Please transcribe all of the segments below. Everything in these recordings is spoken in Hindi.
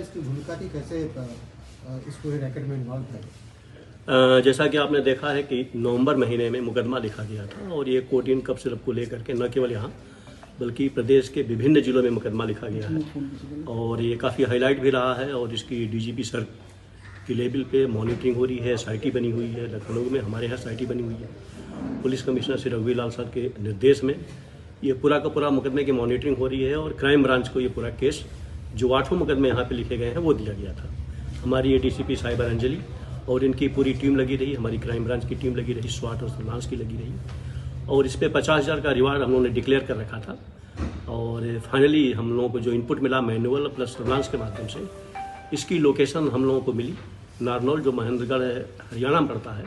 इसकी भूमिका थी, कैसे इस पूरे रैकेट में इन्वॉल्व थे? जैसा कि आपने देखा है कि नवंबर महीने में मुकदमा लिखा गया था और ये कोटीन कफ सिरप को लेकर के न केवल यहाँ बल्कि प्रदेश के विभिन्न जिलों में मुकदमा लिखा गया है और ये काफ़ी हाईलाइट भी रहा है और इसकी डीजीपी सर की लेवल पे मॉनिटरिंग हो रही है। एसआईटी बनी हुई है लखनऊ में, हमारे यहाँ एसआईटी बनी हुई है। पुलिस कमिश्नर श्री रघुवीर लाल सर के निर्देश में ये पूरा का पूरा मुकदमे की मॉनिटरिंग हो रही है और क्राइम ब्रांच को ये पूरा केस जो 8 मुकदमे यहाँ पे लिखे गए हैं वो दिया गया था। हमारी ये डीसीपी साइबर अंजलि और इनकी पूरी टीम लगी रही, हमारी क्राइम ब्रांच की टीम लगी रही, स्वाट और सर्विलांस की लगी रही और इस पर 50,000 का रिवार्ड हम लोगों ने डिक्लेयर कर रखा था। और फाइनली हम लोगों को जो इनपुट मिला मैनुअल प्लस सर्विलांस के माध्यम से इसकी लोकेशन हम लोगों को मिली नारनौल, जो महेंद्रगढ़ हरियाणा में पड़ता है।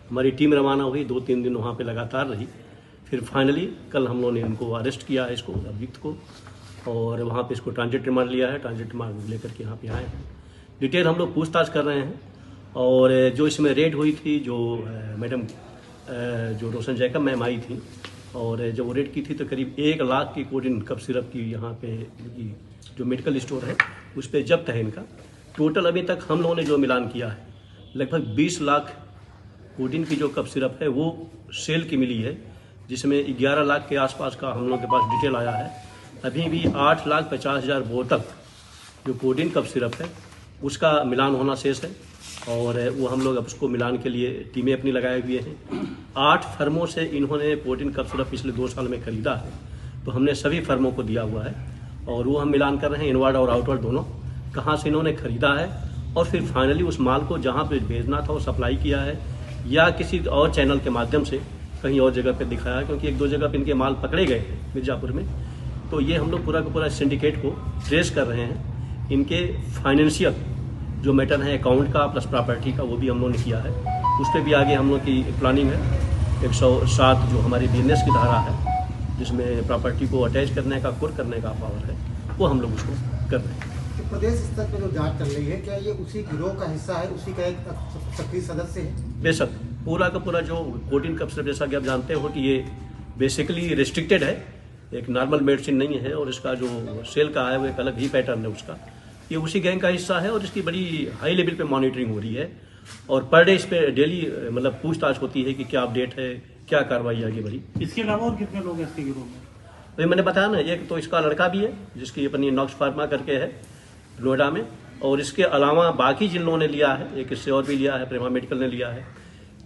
हमारी टीम रवाना हुई, 2-3 दिन वहाँ पे लगातार रही। फिर फाइनली कल हम लोगों ने इनको अरेस्ट किया है, इसको अभियुक्त को, और वहाँ पे इसको ट्रांजिट रिमांड लिया है। ट्रांजिट रिमांड लेकर के यहाँ पे आए हैं। डिटेल हम लोग पूछताछ कर रहे हैं और जो इसमें रेड हुई थी, जो मैडम जो रोशन जैकब मैम आई थी और जब वो रेड की थी तो करीब 1 लाख की कोटीन कफ सिरप की यहाँ पे जो मेडिकल स्टोर है उस पर जब्त है इनका। टोटल अभी तक हम लोगों ने जो मिलान किया है लगभग 20 लाख कोटीन की जो कफ सिरप है वो सेल की मिली है, जिसमें 11 लाख के आसपास का हम लोगों के पास डिटेल आया है। अभी भी 8,50,000 बोतल जो कोटीन कफ सिरप है उसका मिलान होना शेष है और वो हम लोग अब उसको मिलान के लिए टीमें अपनी लगाए हुए हैं। 8 फर्मों से इन्होंने कोटीन कफ सिरप पिछले 2 साल में खरीदा है, तो हमने सभी फर्मों को दिया हुआ है और वो हम मिलान कर रहे हैं इनवर्ड और आउटवर्ड दोनों, कहाँ से इन्होंने खरीदा है और फिर फाइनली उस माल को जहाँ पे भेजना था वो सप्लाई किया है या किसी और चैनल के माध्यम से कहीं और जगह पे दिखाया, क्योंकि 1-2 जगह पे इनके माल पकड़े गए हैं मिर्जापुर में। तो ये हम लोग पूरा का पूरा सिंडिकेट को ट्रेस कर रहे हैं। इनके फाइनेंशियल जो मैटर है अकाउंट का प्लस प्रॉपर्टी का वो भी हम लोगों ने किया है। उस पर भी आगे हम लोग की प्लानिंग है। 107 जो हमारी बिजनेस की धारा है जिसमें प्रॉपर्टी को अटैच करने का, कुर करने का पावर है, वो हम लोग उसको कर रहे हैं। प्रदेश स्तर पर जो जांच चल रही है, क्या ये उसी गिरोह का हिस्सा है, उसी का एक सक्रिय सदस्य है? बेशक पूरा का पूरा जो कोटीन कफ सिरप, जैसा कि आप जानते हो कि ये बेसिकली रिस्ट्रिक्टेड है, एक नॉर्मल मेडिसिन नहीं है और इसका जो सेल का है वो एक अलग ही पैटर्न है उसका। ये उसी गैंग का हिस्सा है और इसकी बड़ी हाई लेवल पे मॉनिटरिंग हो रही है और पर डे इस पे डेली मतलब पूछताछ होती है कि क्या अपडेट है, क्या कार्रवाई आगे बढ़ी। इसके अलावा और कितने लोग हैं इसके गिरोह में? तो मैंने बताया ना, एक तो इसका लड़का भी है जिसकी अपनी नॉक्स फार्मा करके है नोएडा में, और इसके अलावा बाकी जिन लोगों ने लिया है, एक इससे और भी लिया है, प्रेमा मेडिकल ने लिया है।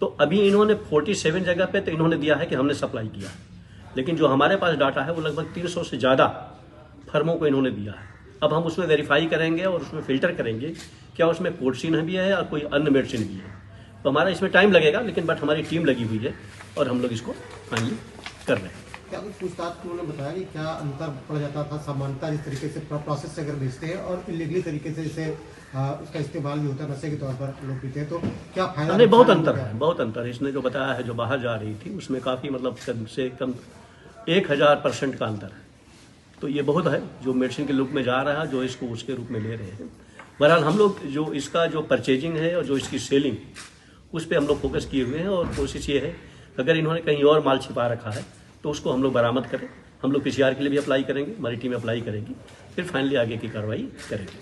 तो अभी इन्होंने 47 जगह पे तो इन्होंने दिया है कि हमने सप्लाई किया है, लेकिन जो हमारे पास डाटा है वो लगभग 300 से ज़्यादा फर्मों को इन्होंने दिया है। अब हम उसमें वेरीफाई करेंगे और उसमें फिल्टर करेंगे क्या उसमें कोर्सिन भी है और कोई अन्य मेडिसिन भी है। तो हमारा इसमें टाइम लगेगा, लेकिन बट हमारी टीम लगी हुई है और हम लोग इसको फाइनली कर रहे हैं। क्या कुछ पूछताछ में उन्होंने बताया कि क्या अंतर पड़ जाता था सामान्यतः जिस तरीके से प्रोसेस से अगर बेचते हैं और इलीगली तरीके से इसे उसका इस्तेमाल भी होता है, नशे के तौर पर लोग पीते हैं, तो क्या फायदा? नहीं, बहुत अंतर है, बहुत अंतर है। इसने जो बताया है जो बाहर जा रही थी उसमें काफ़ी मतलब कम से कम 1000% का अंतर है। तो ये बहुत है जो मेडिसिन के रूप में जा रहा है, जो इसको उसके रूप में ले रहे हैं। बहरहाल हम लोग जो इसका जो परचेजिंग है और जो इसकी सेलिंग उस पर हम लोग फोकस किए हुए हैं और कोशिश ये है अगर इन्होंने कहीं और माल छिपा रखा है तो उसको हम लोग बरामद करें। हम लोग PCR के लिए भी अप्लाई करेंगे, हमारी टीम अप्लाई करेगी, फिर फाइनली आगे की कार्रवाई करेंगे।